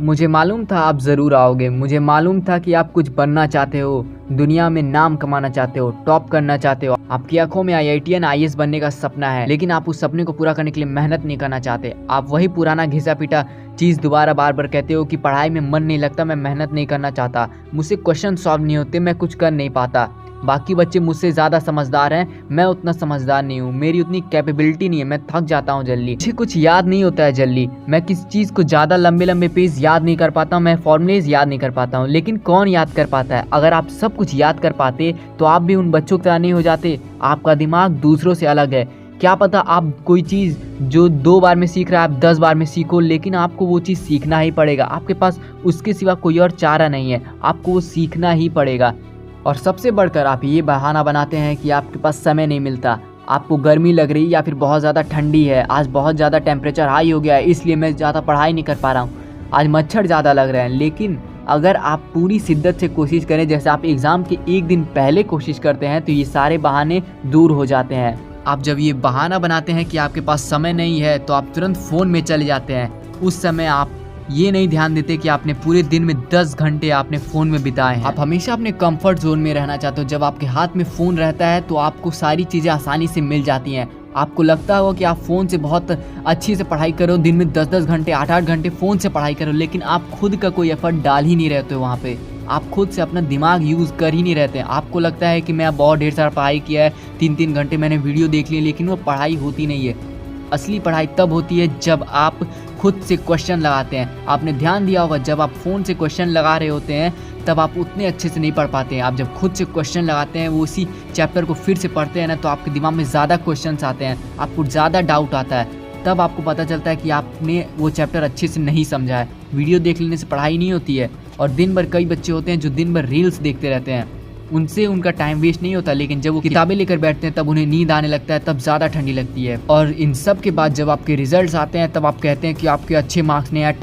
मुझे मालूम था आप ज़रूर आओगे। मुझे मालूम था कि आप कुछ बनना चाहते हो, दुनिया में नाम कमाना चाहते हो, टॉप करना चाहते हो। आपकी आंखों में IITian IAS बनने का सपना है, लेकिन आप उस सपने को पूरा करने के लिए मेहनत नहीं करना चाहते। आप वही पुराना घिसा पीटा चीज़ दोबारा बार बार कहते हो कि पढ़ाई में मन नहीं लगता, मैं मेहनत नहीं करना चाहता, मुझसे क्वेश्चन सॉल्व नहीं होते, मैं कुछ कर नहीं पाता। बाकी बच्चे मुझसे ज़्यादा समझदार हैं, मैं उतना समझदार नहीं हूँ, मेरी उतनी कैपेबिलिटी नहीं है, मैं थक जाता हूँ जल्दी, मुझे कुछ याद नहीं होता है जल्दी, मैं किसी चीज़ को ज़्यादा लंबे लंबे पेज याद नहीं कर पाता हूँ, मैं फॉर्मूलेज याद नहीं कर पाता हूँ। लेकिन कौन याद कर पाता है? अगर आप सब कुछ याद कर पाते तो आप भी उन बच्चों की तरह नहीं हो जाते। आपका दिमाग दूसरों से अलग है। क्या पता आप कोई चीज़ जो 2 बार में सीख रहा है आप 10 बार में सीखो, लेकिन आपको वो चीज़ सीखना ही पड़ेगा। आपके पास उसके सिवा कोई और चारा नहीं है, आपको वो सीखना ही पड़ेगा। और सबसे बढ़कर आप ये बहाना बनाते हैं कि आपके पास समय नहीं मिलता, आपको गर्मी लग रही या फिर बहुत ज़्यादा ठंडी है, आज बहुत ज़्यादा टेम्परेचर हाई हो गया है इसलिए मैं ज़्यादा पढ़ाई नहीं कर पा रहा हूँ, आज मच्छर ज़्यादा लग रहे हैं। लेकिन अगर आप पूरी शिद्दत से कोशिश करें, जैसे आप एग्ज़ाम के एक दिन पहले कोशिश करते हैं, तो ये सारे बहाने दूर हो जाते हैं। आप जब ये बहाना बनाते हैं कि आपके पास समय नहीं है तो आप तुरंत फ़ोन में चले जाते हैं। उस समय आप ये नहीं ध्यान देते कि आपने पूरे दिन में 10 घंटे आपने फ़ोन में बिताए हैं। आप हमेशा अपने कंफर्ट जोन में रहना चाहते हो। जब आपके हाथ में फ़ोन रहता है तो आपको सारी चीज़ें आसानी से मिल जाती हैं। आपको लगता होगा कि आप फ़ोन से बहुत अच्छी से पढ़ाई करो, दिन में 10-10 घंटे 8-8 घंटे फ़ोन से पढ़ाई करो, लेकिन आप खुद का कोई एफर्ट डाल ही नहीं रहते हो। वहाँ पे आप खुद से अपना दिमाग यूज़ कर ही नहीं रहते हैं। आपको लगता है कि मैं बहुत ढेर सारा पढ़ाई किया है, 3-3 घंटे मैंने वीडियो देख लिए, लेकिन वो पढ़ाई होती नहीं है। असली पढ़ाई तब होती है जब आप खुद से क्वेश्चन लगाते हैं। आपने ध्यान दिया होगा जब आप फ़ोन से क्वेश्चन लगा रहे होते हैं तब आप उतने अच्छे से नहीं पढ़ पाते हैं। आप जब खुद से क्वेश्चन लगाते हैं, वो उसी चैप्टर को फिर से पढ़ते हैं ना, तो आपके दिमाग में ज़्यादा क्वेश्चंस आते हैं, आपको ज़्यादा डाउट आता है। तब आपको पता चलता है कि आपने वो चैप्टर अच्छे से नहीं समझा है। वीडियो देख लेने से पढ़ाई नहीं होती है। और दिन भर कई बच्चे होते हैं जो दिन भर रील्स देखते रहते हैं, उनसे उनका टाइम वेस्ट नहीं होता, लेकिन जब वो किताबें लेकर बैठते हैं तब उन्हें नींद आने लगता है, तब ज़्यादा ठंडी लगती है। और इन सब के बाद जब आपके रिजल्ट्स आते हैं तब आप कहते हैं कि आपके अच्छे मार्क्स नहीं आए,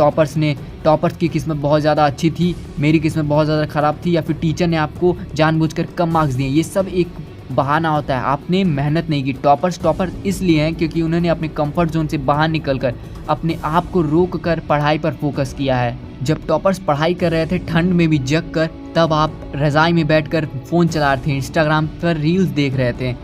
टॉपर्स की किस्मत बहुत ज़्यादा अच्छी थी, मेरी किस्मत बहुत ज़्यादा ख़राब थी, या फिर टीचर ने आपको जानबूझकर कम मार्क्स दिए। ये सब एक बहाना होता है, आपने मेहनत नहीं की। टॉपर्स इसलिए हैं क्योंकि उन्होंने अपने कंफर्ट जोन से बाहर निकलकर अपने आप को रोक कर पढ़ाई पर फोकस किया है। जब टॉपर्स पढ़ाई कर रहे थे ठंड में भी जग कर, तब आप रज़ाई में बैठकर फ़ोन चला रहे थे, इंस्टाग्राम पर रील्स देख रहे थे,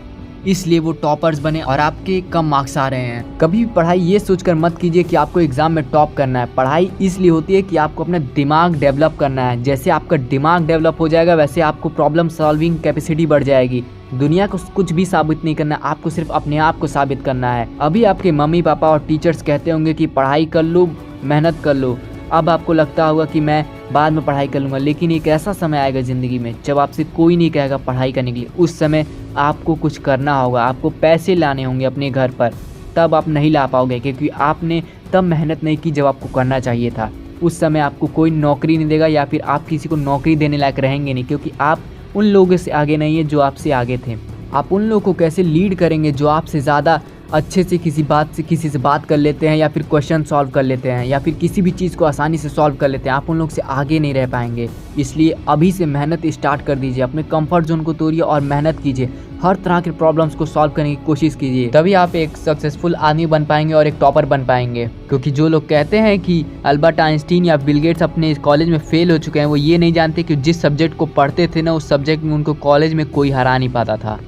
इसलिए वो टॉपर्स बने और आपके कम मार्क्स आ रहे हैं। कभी भी पढ़ाई ये सोचकर मत कीजिए कि आपको एग्ज़ाम में टॉप करना है। पढ़ाई इसलिए होती है कि आपको अपना दिमाग डेवलप करना है। जैसे आपका दिमाग डेवलप हो जाएगा वैसे आपको प्रॉब्लम सॉल्विंग कैपेसिटी बढ़ जाएगी। दुनिया को कुछ भी साबित नहीं करना, आपको सिर्फ अपने आप को साबित करना है। अभी आपके मम्मी पापा और टीचर्स कहते होंगे कि पढ़ाई कर लो, मेहनत कर लो। अब आपको लगता होगा कि मैं बाद में पढ़ाई कर लूँगा, लेकिन एक ऐसा समय आएगा ज़िंदगी में जब आपसे कोई नहीं कहेगा पढ़ाई करने के लिए। उस समय आपको कुछ करना होगा, आपको पैसे लाने होंगे अपने घर पर, तब आप नहीं ला पाओगे क्योंकि आपने तब मेहनत नहीं की जब आपको करना चाहिए था। उस समय आपको कोई नौकरी नहीं देगा या फिर आप किसी को नौकरी देने लायक रहेंगे नहीं, क्योंकि आप उन लोगों से आगे नहीं है जो आपसे आगे थे। आप उन लोगों को कैसे लीड करेंगे जो आपसे ज़्यादा अच्छे से किसी से बात कर लेते हैं, या फिर क्वेश्चन सॉल्व कर लेते हैं, या फिर किसी भी चीज़ को आसानी से सॉल्व कर लेते हैं। आप उन लोग से आगे नहीं रह पाएंगे। इसलिए अभी से मेहनत स्टार्ट कर दीजिए, अपने कंफर्ट जोन को तोड़िए और मेहनत कीजिए। हर तरह के प्रॉब्लम्स को सॉल्व करने की कोशिश कीजिए, तभी आप एक सक्सेसफुल आदमी बन पाएंगे और एक टॉपर बन पाएंगे। क्योंकि जो लोग कहते हैं कि अल्बर्ट आइंस्टीन या बिल गेट्स अपने कॉलेज में फेल हो चुके हैं, वो ये नहीं जानते कि जिस सब्जेक्ट को पढ़ते थे ना, उस सब्जेक्ट में उनको कॉलेज में कोई हरा नहीं पाता था।